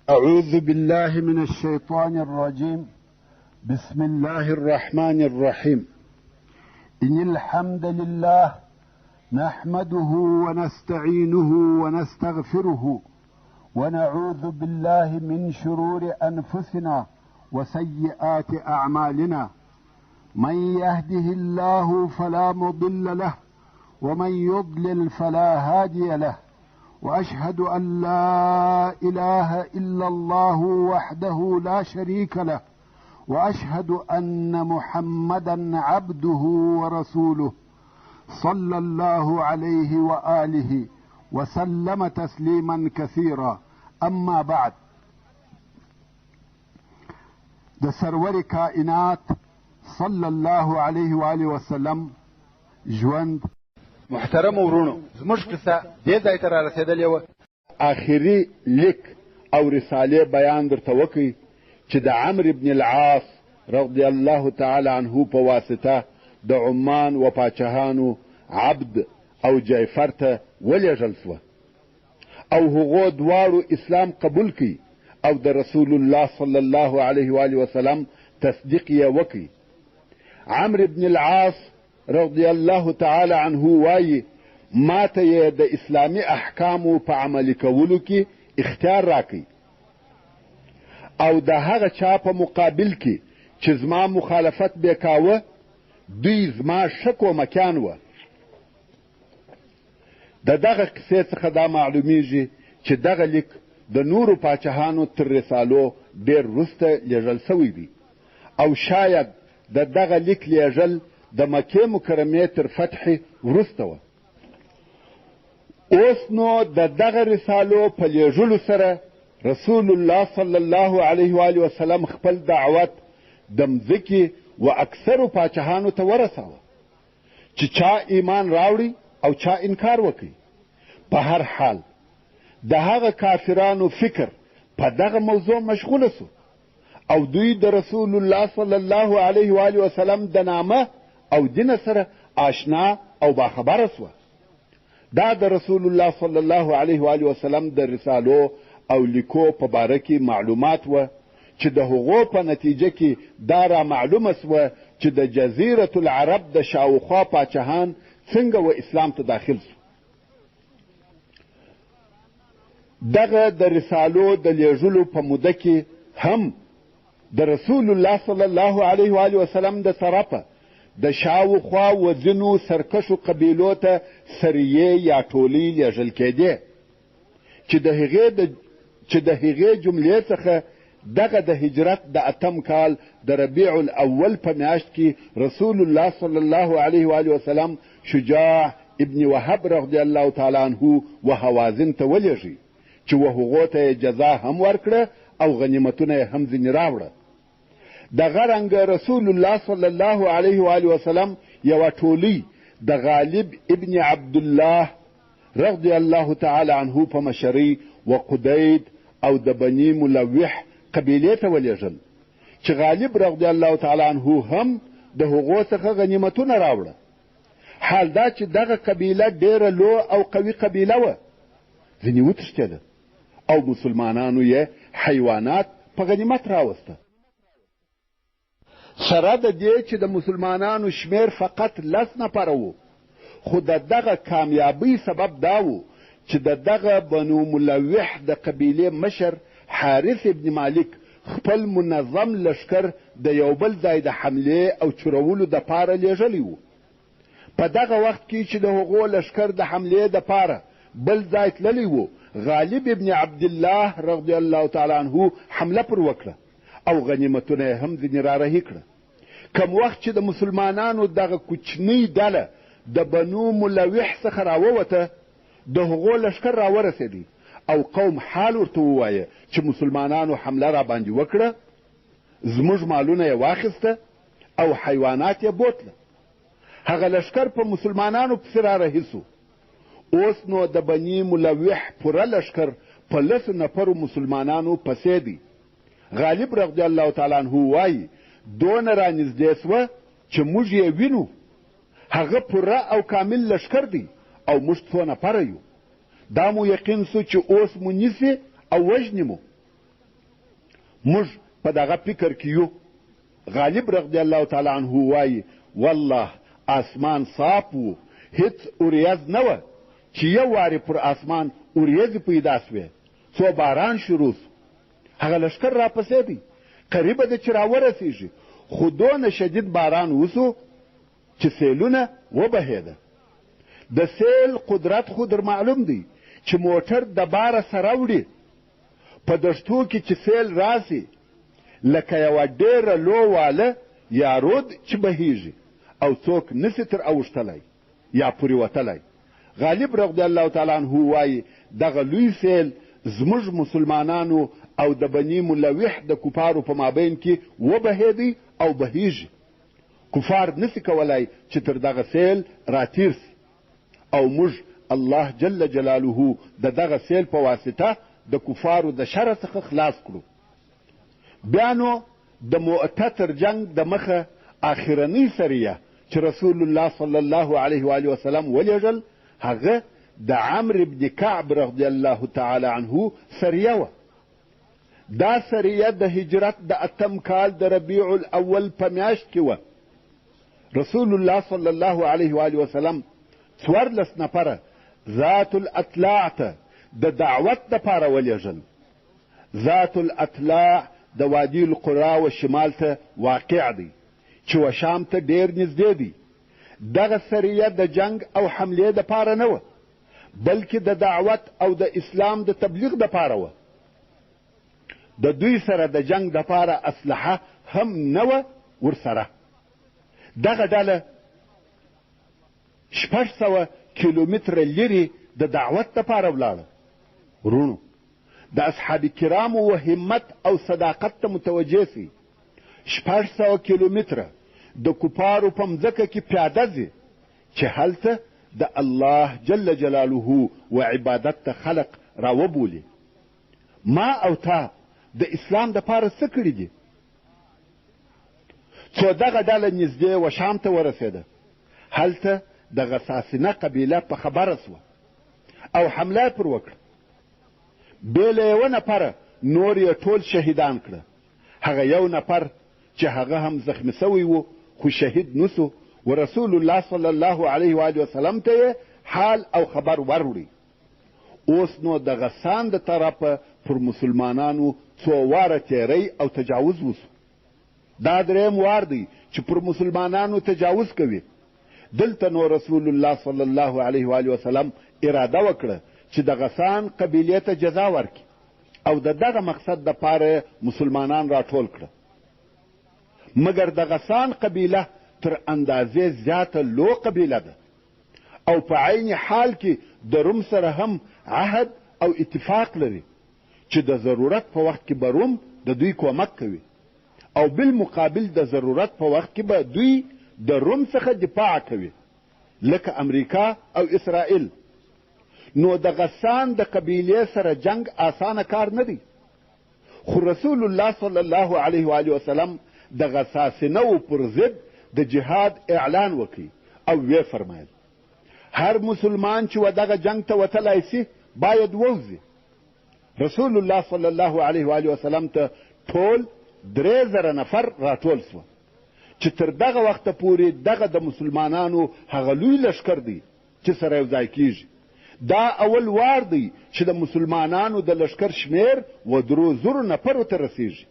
أعوذ بالله من الشيطان الرجيم. بسم الله الرحمن الرحيم. إن الحمد لله نحمده ونستعينه ونستغفره ونعوذ بالله من شرور أنفسنا وسيئات أعمالنا. من يهده الله فلا مضل له ومن يضلل فلا هادي له، وأشهد أن لا إله إلا الله وحده لا شريك له، وأشهد أن محمدا عبده ورسوله صلى الله عليه وآله وسلم تسليما كثيرا. أما بعد، د سرور کائنات صلی الله علیه و آله وسلم ژوند. محترم ورونو، زموږ قصه دې ځای ته را رسېدلې وه. آخري لیک او رسالې بیان درته وکړي چې د عمرو بن العاص رضی الله تعالی عنه په واسطه د عمان و پاچاهانو عبد او جعفر ته ولېږل سوه او هغو دواړو اسلام قبول کړي او د رسول الله صلی الله علیه و آله وسلم تصدیق یې وکړي. عمرو بن العاص رضی الله تعالی عنه وایي ما ته یې د اسلامي احکامو په عملي کولو کې اختیار راکړي او د هغه چا په مقابل کې چې زما مخالفت به کاوه دوی زما شک و مکان وه. د دغه قصې څخه دا معلومیږي چې دغه لیک د نورو پاچاهانو تر رسالو ډېر وروسته لیږل سوی دی او شاید د دغه لیک لیږل د مکې مکرمې تر فتح وروسته وه. اوس نو د دغه رسالو په لیږلو سره رسول الله صلی الله علیه و آله وسلم خپل دعوت د مځکې و اکثرو پاچاهانو ته ورساوه چې چا ایمان راوړي او چا انکار وکړي. په هر حال د هغه کافرانو فکر په دغه موضوع مشغوله سو او دوی د رسول الله صلی الله علیه و آله وسلم د نامه او دین سره آشنا او باخبره سوه. دا د رسول الله صلی الله علیه و آله وسلم د رسالو او لیکو په باره کې معلومات وه چې د هغو په نتیجه کې دا را معلومه سوه چې د جزیرة العرب د شاوخوا پاچاهان څنګه و اسلام ته داخل سو. دغه د رسالو د لیږلو په موده کې هم د رسول الله صلی الله علیه و آله وسلم د طرفه د شاوخوا و ځینو سرکشو قبیلو ته سریې یا ټولۍ لیږل کېدې چې د هغې جملې څخه دغه د هجرت د اتم کال د ربیع الاول په میاشت کې رسول الله صلی الله علیه و آله وسلم شجاع ابن وهب رضی الله تعالی عنه و هوازن ته ولېږي چې و هغو ته جزا هم ورکړه او غنیمتونه یې هم ځینې راوړه. دغه رنګه رسول الله صلی الله علیه و آله وسلم یوه ټولۍ د غالب ابن عبدالله رضی الله تعالی عنه په مشرۍ و قدید او د بني ملوح قبیلې ته ولېږل چې غالب رضی الله تعالی عنه هم د هغو څخه غنیمتونه راوړه. حال دا چې دغه قبیله ډېره لو او قوي قبیله وه، ځینې وتښتېده او مسلمانانو یې حیوانات په غنیمت راوسته. سره د دې چې د مسلمانانو شمیر فقط 10 نفره و، خو د دغه کامیابۍ سبب دا و چې د دغه بنو ملوح د قبیلې مشر حارث ابن مالک خپل منظم لشکر د یو بل ځای د حملې او چورولو دپاره لیږلی و. په دغه وخت کې چې د هغو لشکر د حملې دپاره بل ځای تللی و، غالب ابن عبدالله رضی الله تعالی عنه حمله پر وکړه او غنیمتونه یې هم ځینې رارهي کړه. کم وخت چې د مسلمانانو دغه کوچنۍ ډله د بنو ملوح څخه راووته د هغو لشکر راورسېدی او قوم حال ورته ووایه چې مسلمانانو حمله را باندې وکړه، زموږ مالونه یې واخیسته او حیوانات یې بوتله. هغه لشکر په مسلمانانو پسې رارهي سو. اوس نو د بني ملوح پوره لشکر په 10 نفرو مسلمانانو پسې دی. غالب رضی الله تعالی عنه وایي دونه رانږدې سوه چې موږ یې وینو. هغه پوره او کامل لشکر دی او موږ 2 نفره یو. دا مو یقین سو چې اوس مو نیسي او وژني مو. موږ په دغه فکر کې یو. غالب رضی الله تعالی عنه وایي والله اسمان صاف و، هیڅ اوریځ نه وه چې یو وارې پر اسمان اوریځې پیدا سوې، څو باران شروع سو. هغه لښکر راپسې دی، قریبه ده چې راورسېږي، خو دونه شدید باران وسو چې سیلونه وبهېده. د سیل قدرت خو در معلوم دی چې موټر د باره سره وړي. په دښتو کې چې سیل راسي لکه یوه ډېره لو واله یا رود چې بهیږي او څوک نسي تر اوښتلی یا پورې وتلی. غالب رضی الله تعالی عنه وایي دغه لوی سیل زموږ مسلمانانو او د بني ملوح د کفارو په مابین کې وبهېدی او بهیږي. کفار نسی کولای چې تر دغه سیل راتیر سي او موږ الله جل جلاله د دغه سیل په واسطه د کفارو د شر څخه خلاص کړو. بیا نو د مؤته تر جنگ د مخه آخرنۍ سریه چې رسول الله صلی الله علیه و آله وسلم ولیږل هغه د عمرو بن کعب رضی الله تعالی عنه سریه وه. دا سریه د هجرت د اتم کال د ربیع الاول په میاشت کې وه. رسول الله صلی الله علیه و آله وسلم 14 نفره ذات الاطلاع ته د دعوت دپاره ولیږل. ذات الاطلاع د وادي القرا و شمال ته واقع دی چې و شام ته ډېر نږدې دی. دغه سریه د جنگ او حملې دپاره نه وه بلکې د دعوت او د اسلام د تبلیغ دپاره وه. د دوی سره د جنگ دپاره اسلحه هم نه وه ورسره. دغه ډله 600 کیلومتره لرې د دعوت دپاره ولاړه. ورونو د اصحاب کرامو و همت او صداقت ته متوجه سي. 600 کیلومتره د کفارو په مځکه کې پیاده ځي چې هلته د الله جل جلاله و عبادت ته خلق راوبولي. ما او تا د اسلام دپاره څه کړي دي؟ څو دغه ډله نږدې و شام ته ورسېده. هلته د غساسینه قبیله په خبره سوه او حمله پر وکړه. بې له یوه نفره نور یې ټول شهیدان کړه. هغه یو نفر چې هغه هم زخمی سوی و خو شهید نسو و رسول الله صلی الله علیه و آله وسلم ته یې حال او خبر وروړي. اوس نو د غسان د طرفه پر مسلمانانو څو واره تیری او تجاوز وسو. دا درېیم وار دی چې پر مسلمانانو تجاوز کوي. دلته نو رسول الله صلی الله علیه و آله وسلم اراده وکړه چې د غسان قبیلې ته جزا ورکړي او د دغه مقصد دپاره مسلمانان راټول کړه. مګر د غسان قبیله تر اندازې زیاته لو قبیله ده او په عین حال کې د روم سره هم عهد او اتفاق لري چې د ضرورت په وخت کې به روم د دوی کومک کوي او بالمقابل د ضرورت په وخت کې به دوی د روم څخه دفاع کوي لکه امریکا او اسرائیل. نو د غسان د قبیلې سره جنگ آسانه کار نه دی. خو رسول الله صلی الله علیه و آله وسلم د غساسینو پر ضد د جهاد اعلان وکړي او ویې فرمایل هر مسلمان چې و دغه جنگ ته وتلی سي باید ووځي. رسول الله صلی الله علیه و آله وسلم ته ټول 3000 نفر راټول سوه چې تر دغه وخته پورې دغه د مسلمانانو هغه لوی لښکر دی چې سره یوځای کیږي. دا اول وار دی چې د مسلمانانو د لښکر شمیر و 3000 نفرو ته رسیږي.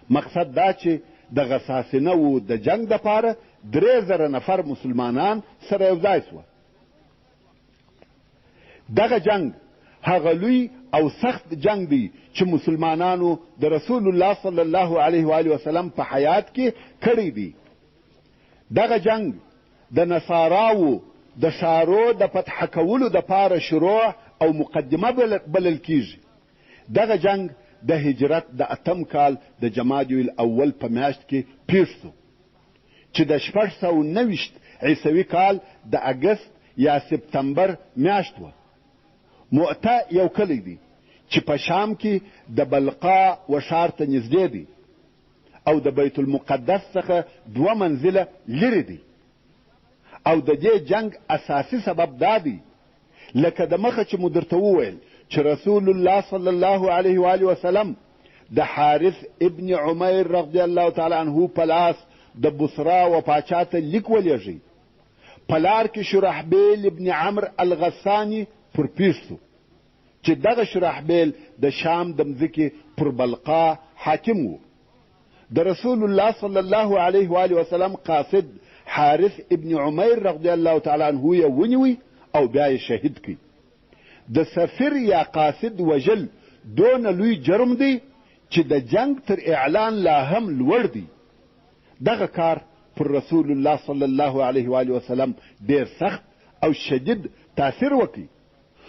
مقصد دا چې د غساسینو د جنگ دپاره 3000 نفر مسلمانان سره یوځای سوه. دغه جنگ هغه لوی او سخت جنگ دی چې مسلمانانو د رسول الله صلی الله علیه و آله وسلم په حیات کې کړی دی. دغه جنگ د نصاراو د ښارو د فتح کولو دپاره شروع او مقدمه بلل کیږي. دغه جنگ د هجرت د اتم کال د جمادی الاول په میاشت کې پیښ سو چې د 690 عیسوي کال د اګست یا سپتمبر میاشت وه. مؤته یو کلی دی چې په شام کې د بلقا و ښار ته نږدې دی او د بیت المقدس څخه 2 منزله لرې دی. او د دې جنگ اساسي سبب دا دی لکه د مخه چې مو درته وویل چې رسول الله صلی الله علیه و آله وسلم د حارث ابن عمیر رضی الله تعالی عنه په لاس د بصرا و پاچا ته لیک ولېږئ. په لار کې شرحبیل ابن عمرو الغساني پر پیښ سو چې دغه شرحبیل د شام د مځکې پر بلقا حاکم و. د رسول الله صلی الله علیه و آله وسلم قاصد حارث ابن عمیر رضی الله تعالی عنه یې ونیوی او بیا یې شهید کړي. د سفیر یا قاصد وژل دونه لوی جرم دی چې د جنگ تر اعلان لا هم لوړ دی. دغه کار پر رسول الله صلی الله علیه و آله وسلم ډیر سخت او شدید تاثیر وکړي.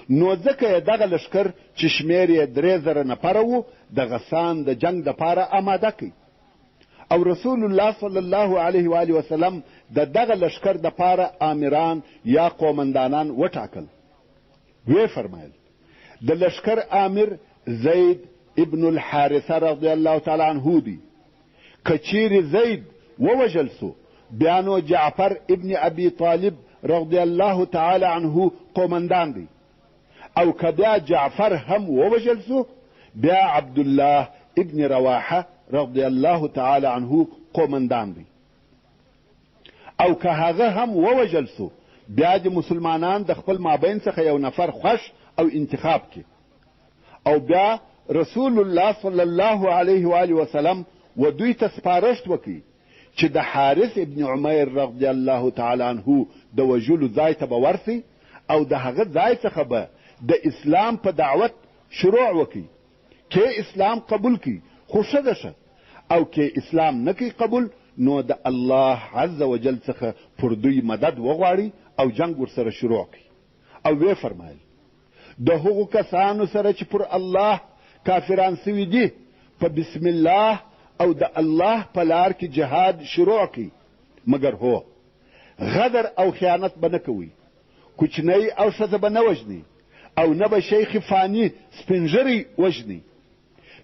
نو ځکه یې دغه لښکر چې شمیر یې 3000 نفره و د غسان د جنگ دپاره آماده کړي او رسول الله صلی الله علیه و آله وسلم د دغه لښکر دپاره آمران یا قومندانان وټاکل. وی فرمایل د لښکر آمر زید ابن الحارثه رضی الله تعالی عنه دی. که چیرې زید ووژل سو بیا نو جعفر ابن ابي طالب رضی الله تعالی عنه قومندان دی او که بیا جعفر هم ووژل سو بیا عبدالله ابن رواحه رضی الله تعالی عنه قومندان دی او که هغه هم ووژل سو بیا د مسلمانان د خپل مابین څخه یو نفر خوښ او انتخاب کی او بیا رسول الله صلی الله علیه و آله وسلم و دوی ته سپارښت وکړي چې د حارث ابن عمیر رضی الله تعالی عنه د وژلو ځای ته به ورسي او د هغه ځای څخه به د اسلام په دعوت شروع وکړي. که اسلام قبول کړي خو ښه ده ښه او که اسلام نه کوي قبول نو د الله عز وجل څخه پر دوی مدد وغواړي او جنگ ورسره شروع کړي. او وی فرمایل د هغو کسانو سره چې پر الله کافران سوي دي په بسم الله او د الله په لار کې جهاد شروع کړي مګر هو غدر او خیانت به نه کوي، کوچنی او ښځه به نه وژني او نه به شیخ فانی سپینږیری وژني،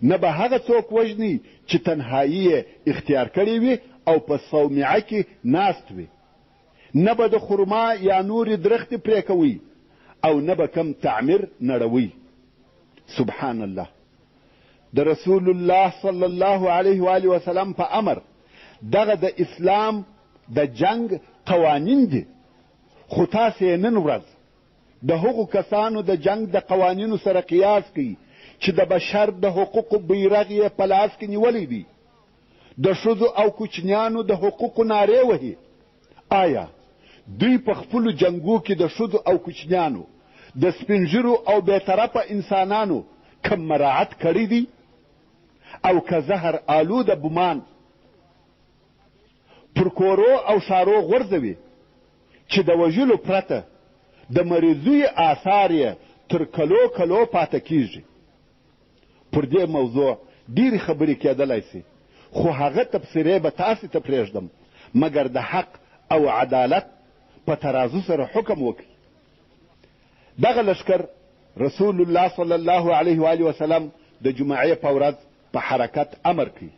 نه به هغه څوک وژني چې تنهایی یې اختیار کړې وي او په صومعه کې ناست وي، نه به د خرما یا نورې درختې پرې کوي او نه به کم تعمیر نړوي. سبحان الله. د رسول الله صلی الله علیه و آله وسلم په امر دغه د اسلام د جنگ قوانین دي، خو تاسې نن ورځ د هغو کسانو د جنگ د قوانینو سره قیاس کوي چې د بشر د حقوقو بیرغ یې په لاس کې نیولی دی، د ښځو او کوچنیانو د حقوقو نارې وهي. آیا دوی په خپلو جنګو کې د ښځو او کوچنیانو د سپینږیرو او بېطرفه انسانانو کم مراعت کړی دی؟ او که زهر آلوده بومان پر کورو او ښارو غورځوي چې د وژلو پرته د مریضوي آثار یې تر کلو کلو پاته کیږي. پر دې موضوع ډېرې خبرې کېدلی سي، خو هغه تبصرې به تاسې ته پرېږدم مګر د حق او عدالت په ترازو سره حکم وکړي. دغه لښکر رسول الله صلی الله علیه و آله وسلم د جمعې په ورځ په حرکت امر کوي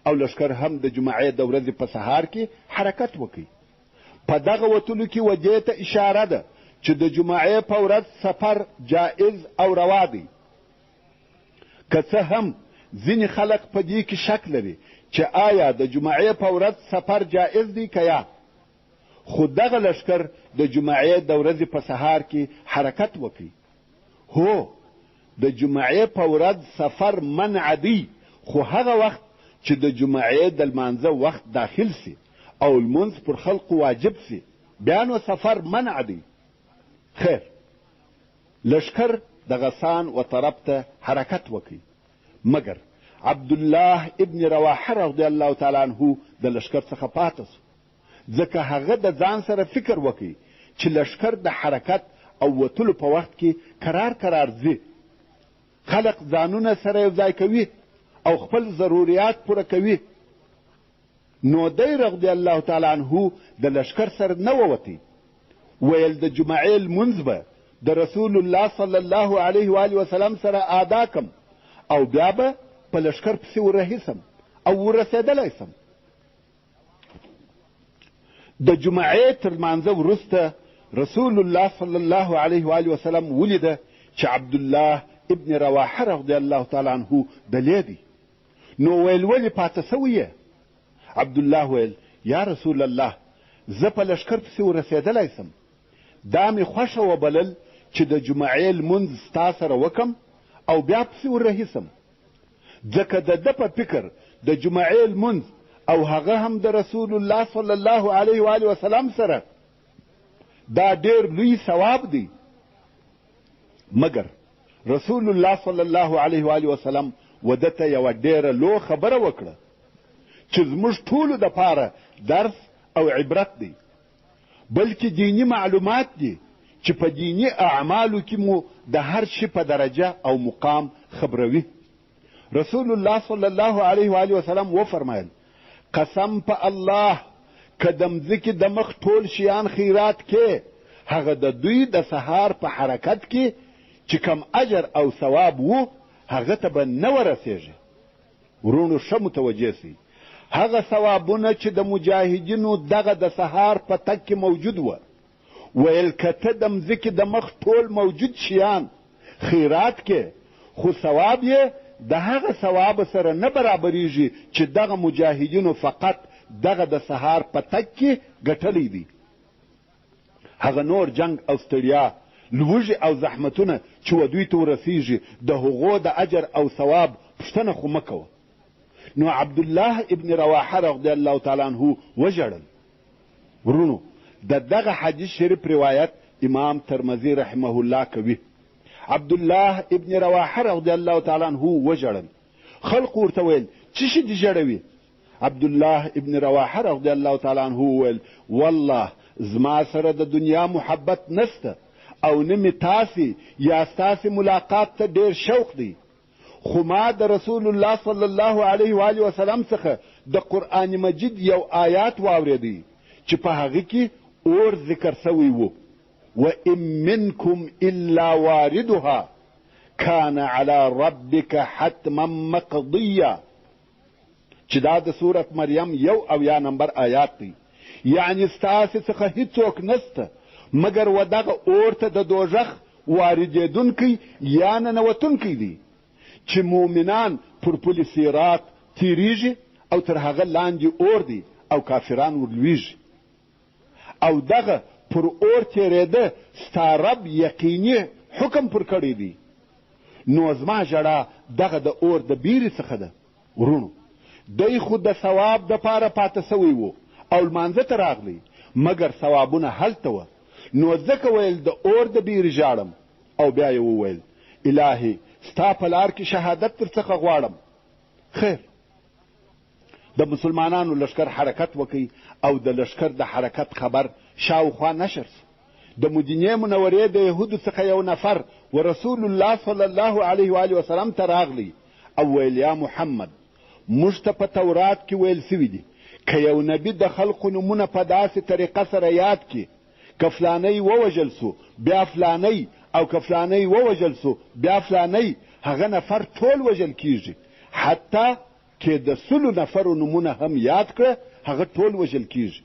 او لښکر هم د جمعې د ورځې په سهار کې حرکت وکړي. په دغه وتلو کې و دې ته اشاره ده چې د جمعې په ورځ سفر جائز او روا دی. که څه هم ځینې خلک په دې کې شک لري چې آیا د جمعې په ورځ سفر جائز دی که یا، خو دغه لښکر د جمعې د ورځې په سهار کې حرکت وکړي. هو د جمعې په ورځ سفر منع دی، خو هغه وخت چې د جمعې د لمانځه وخت داخل سي او لمونځ پر خلقو واجب سي بیا نو سفر منع دی. خیر، لښکر د غسان و طرف ته حرکت وکړي مګر عبدالله ابن رواحه رضی الله تعالی عنه د لښکر څخه پاته سو، ځکه هغه د ځان سره فکر وکړي چې لښکر د حرکت او وتلو په وخت کې کرار ځي، خلق ځانونه سره یو ځای کوي او خپل ضروریات پوره کوي. نو دی رضی الله تعالی عنه د لښکر سره نه ووتی، ویل د جمعې لمونځ به د رسول الله صلی الله علیه و آله وسلم سره ادا کم او بیا به په لښکر پسې ورهیسم او ورسېدلی سم. د جمعې تر لمانځه وروسته رسول الله صلی الله علیه و آله وسلم ولیده چې عبدالله ابن رواحه رضی الله تعالی عنه دلی دی نو ویل ولې پاته سوی یې؟ عبدالله ویل یا رسول الله زه په لښکر پسې ورسېدلی سم، دا مې خوښه وبلل چې د جمعې لمونځ ستا سره وکم او بیا پسې وررهي سم، ځکه د ده په فکر د جمعې لمونځ او هغه هم د رسول الله صلی الله علیه و آله وسلم سره دا ډېر لوی ثواب دی. مګر رسول الله صلی الله علیه و آله وسلم وده ته یوه ډېره لو خبره وکړه چې زموږ ټولو دپاره درس او عبرت دی، بلکې دینی معلومات دي چې په دینی اعمالو کې مو د هر شي په درجه او مقام خبروي. رسول الله صلی الله علیه و آله وسلم وفرمایل قسم په الله که د مځکې د مخ ټول شیان خیرات کې، هغه د دوی د سهار په حرکت کې چې کم اجر او ثواب وو هغه ته به نه ورسېږي. ورونو ښه متوجه سئ، هغه ثوابونه چې د مجاهدینو دغه د سهار په تګ کې موجود وه، ویل که ته د مځکې د مخ ټول موجود شیان خیرات کې، خو ثواب یې د هغه ثواب سره نه برابریږي چې دغه مجاهدینو فقط دغه د سهار په تګ کې ګټلی دی. هغه نور جنگ او ستړیا، لوږې او زحمتونه چې و دوی ته ورسیږي، د هغو د اجر او ثواب پوښتنه خو مه کوه. نو عبدالله ابن رواحه رضی الله تعالی عنه وژړل. ورونو د دغه حدیث شریف روایت امام ترمذي رحمه الله کوي. عبدالله ابن رواحه رضی الله تعالی عنه وژړل. خلق ورته ویل څه شي دې ژړوي؟ عبدالله ابن رواحه رضی الله تعالی عنه ویل والله زما سره د دنیا محبت نسته او نه مې تاسې یا ستاسې ملاقات ته ډېر شوق دی، خو ما د رسول الله صلی الله علیه و آله وسلم څخه د قرآن مجید یو آیات واورېدی چې په هغه کې اور ذکر سوی و وَإِن مِّنكُمْ إِلَّا وَارِدُهَا كَانَ عَلَى رَبِّكَ حَتْمًا مَّقْضِيًّا، چې دا د سورت مریم 1 نمبر آیات دی. یعنی ستاسې څخه هیڅوک نسته مګر و دغه اور ته د دوژخ واردېدونکی یا ننوتونکی دی چې مؤمنان پر پل صراط تیریږي او تر هغه لاندې اور دی او کافران ورلویږي، او دغه پر اور تیرېده ستا رب یقیني حکم پر کړی دی. نو زما ژړا دغه د اور د بیرې څخه ده. ورونو دی خو د ثواب دپاره پاته سوی و او لمانځه ته راغلی، مګر ثوابونه هلته وه. نو ځکه ویل د اور د بیرې ژاړم، او بیا یې وویل الهي ستا په لار کې شهادت در څخه غواړم. خیر، د مسلمانانو لښکر حرکت وکړي او د لښکر د حرکت خبر شاوخوا نشر سو. د مدینې منورې د یهودو څخه یو نفر و رسول الله صلی الله علیه و آله وسلم ته راغلی او ویل یا محمد، موږ ته په تورات کې ویل سوي دي که یو نبي د خلقو نومونه په داسې طریقه سره یاد کړي، که فلانی ووژل سو بیا فلانی، او که فلانی ووژل سو بیا فلانی، هغه نفر ټول وژل کیږي. حتی که د 100 نفرو نومونه هم یاد کړه هغه ټول وژل کیږي.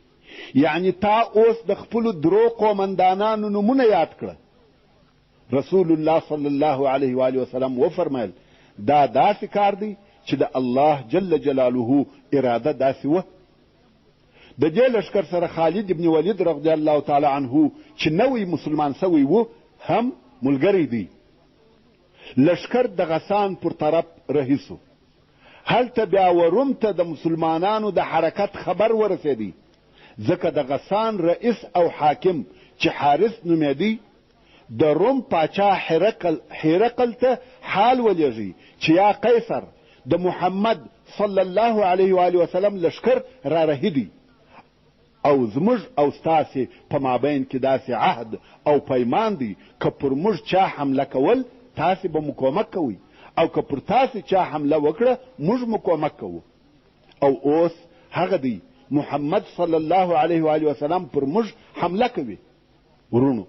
یعنی تا اوس د خپلو درو قومندانانو نومونه یاد کړه. رسول الله صلی الله علیه و آله وسلم وفرمایل دا داسې کار دی چې د الله جل جلاله اراده داسې وه. د دې لښکر سره خالد ابن ولید رضی الله تعالی عنه چې نوی مسلمان سوی و هم ملګری دی. لښکر د غسان پر طرف رهیسو. هلته بیا وروم ته د مسلمانانو د حرکت خبر ورسېدی، ځکه د غسان رئیس او حاکم چې حارس نومېدی د روم پاچا هرقل ته حال ولېږي چې یا قیصر د محمد صلی الله علیه و آله وسلم لښکر را رهیدي او زموږ او ستاسې په مابین کې داسې عهد او پیمان دی که پر موږ چا حمله کول تاسې به مقاومت کوئ، او که پر تاسې چا حمله وکړه موږ مقاومت کوو. او اوس هغه دی محمد صلی الله علیه و آله وسلم پر موږ حمله کوي. ورونو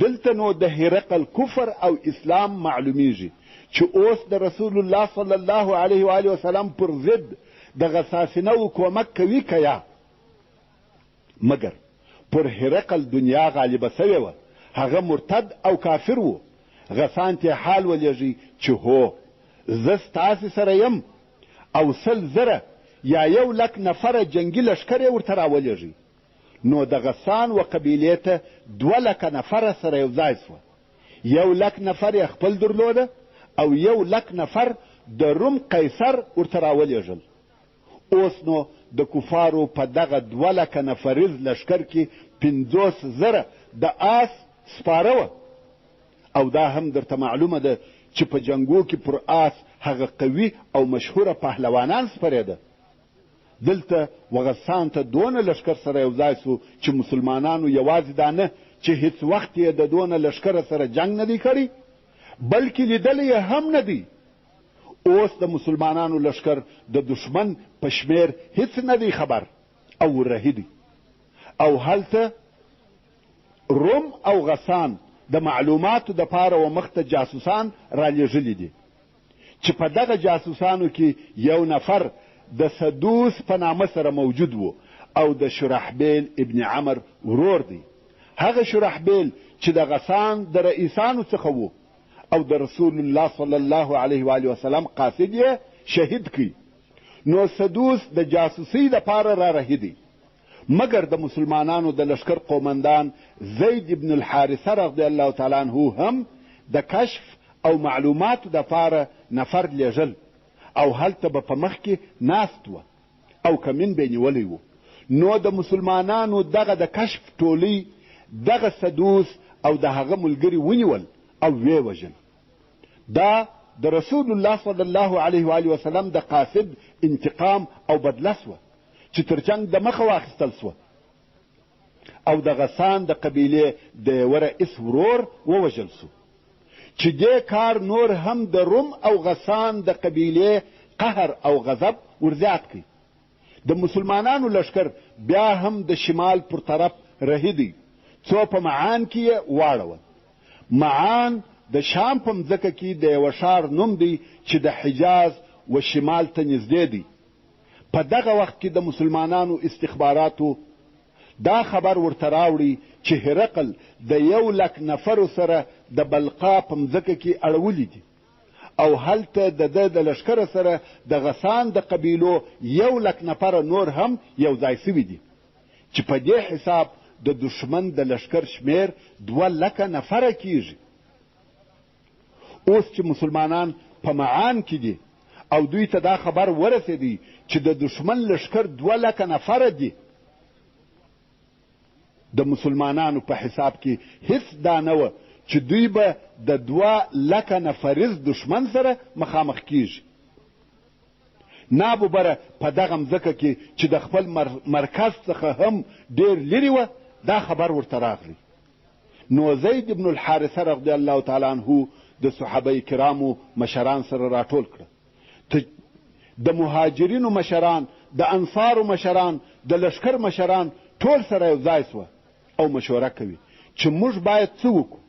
دلته نو د هرقل کفر او اسلام معلومیږي چې اوس د رسول الله صلی الله علیه و آله وسلم پر ضد د غساسینو کومک کوي که یا. مګر پر هرقل دنیا غالبه سوې وه، هغه مرتد او کافر و. غسان ته حال ولېږي چې هو زه ستاسې سره یم او 100,000 یا 100,000 نفره جنگي لښکر یې ورته راولېږي، نو د غسان و قبیلې ته 200,000 نفره سره یو ځای سوه. 100,000 نفر یې خپل درلوده او 100,000 نفر د روم قیصر ورته راولېږل. اوس نو د کفارو په دغه 200,000 نفریز لښکر کې 50,000 د آس سپاره وه. او دا هم درته معلومه ده چې په جنګو کې پر آس هغه قوي او مشهوره پهلوانان سپرېده. دلته وغسان ته دونه لښکر سره یو ځای سو چې مسلمانانو یوازې دا نه چې هیڅ وخت یې د دونه لښکره سره جنګ نه دی کړی، بلکې لیدلی یې هم نه دی. اوس د مسلمانانو لښکر د دشمن په شمیر هیڅ نه دی خبر او ورهي دی. او هلته روم او غسان د معلوماتو د پاره و مخته جاسوسان را لېږلي دي چې په دغه جاسوسانو کې یو نفر د سدوس په نامه سره موجود و او د شرحبیل ابن عمر ورور دی. هغه شرحبیل چې د غسان د رئیسانو څخه و او د رسول الله صلی الله علیه و آله وسلم قاصد یې شهید کی. نو سدوس د جاسوسۍ دپاره را رهي دی، مګر د مسلمانانو د لښکر قومندان زید ابن الحارثه رضی الله تعالی عنه هم د کشف او معلوماتو دپاره نفر لیږل او هلته به په مخ کې ناست وه او کمین به یې نیولی و. نو د مسلمانانو دغه د کشف ټولۍ دغه سدوس او د هغه ملګري ونیول او ویې وژل. دا د رسول الله صلی الله علیه و آله وسلم د قاصد انتقام او بدله سوه چې تر جنگ د مخه واخیستل سوه او د غسان د قبیلې د یوه رئیس ورور ووژل سو چې دې کار نور هم د روم او غسان د قبیلې قهر او غضب ورزیات کړي. د مسلمانانو لښکر بیا هم د شمال پر طرف رهي دی، څو په معان کې یې واړول. معان د شام په مځکه کې د یوه ښار نوم دی چې د حجاز و شمال ته نږدې دی. په دغه وخت کې د مسلمانانو استخباراتو دا خبر ورته راوړي چې هرقل د 100,000 نفرو سره د بلقا په مځکه کې اړولي دي او هلته د ده د لښکره سره د غسان د قبیلو 100,000 نفره نور هم یو ځای سوي دي چې په دې حساب د دشمن د لښکر شمیر 200,000 نفره کیږي. اوس چې مسلمانان په معان کې دي او دوی ته دا خبر ورسېدی چې د دشمن لښکر 200,000 نفره دي، د مسلمانانو په حساب کې هیڅ دا نه وه چې دوی به د 200,000 نفریز دشمن سره مخامخ کیږي. ناببره په دغه مځکه کې چې د خپل مرکز څخه هم ډیر لرې وه دا خبر ورته راغلی. نو زید ابن الحارثه رضی الله تعالی عنه د صحابه کرامو مشران سره راټول کړه. د مهاجرینو مشران، د انصارو مشران، د لښکر مشران ټول سره یو ځای سوه او مشوره کوي چې موږ باید څه وکړو.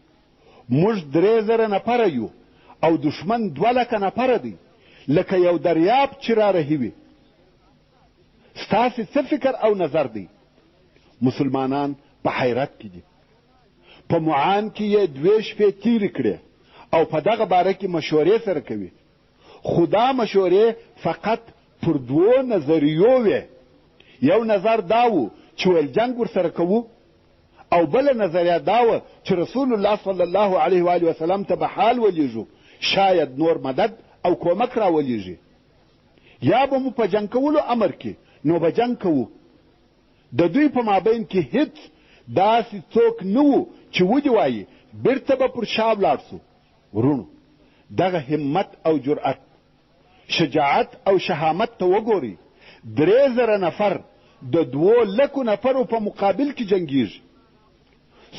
موږ 3,000 نفره یو او دشمن 200,000 نفره دی، لکه یو دریاب چې را رهي وي. ستاسې څه فکر او نظر دی؟ مسلمانان په حیرت کې دي. په معان کې یې 2 شپې تیرې کړې او په دغه باره کې مشورې سره کوي، خو دا مشورې فقط پر 2 نظریو وې. یو نظر دا و چې ویل جنګ ورسره کوو، او بله نظریه دا وه چې رسول الله صلی الله علیه و آله وسلم ته به حال ولیږو، شاید نور مدد او کومک را ولیږي، یا به مو په جنګ کولو امر کې نو به جنګ کوو. د دوی په مابین کې هیڅ داسې څوک نه و چې ودې وایي بیرته به پر شا ولاړ سو. ورونو، دغه همت او جرأت، شجاعت او شهامت ته وګورئ. 3,000 نفر د 200,000 نفرو په مقابل کې جنګیږي.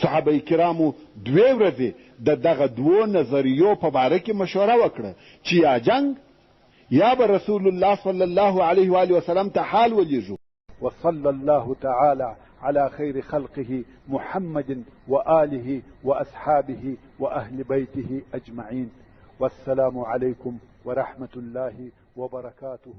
صحابه کرامو 2 ورځې د دغه 2 نظریو په باره کې مشوره وکړه چې یا جنگ یا به رسول الله صلی الله علیه و آله وسلم ته حال ولیږو. وصلى الله تعالى على خير خلقه محمد وآله وأصحابه وأهل بيته أجمعين. والسلام عليكم ورحمة الله وبركاته.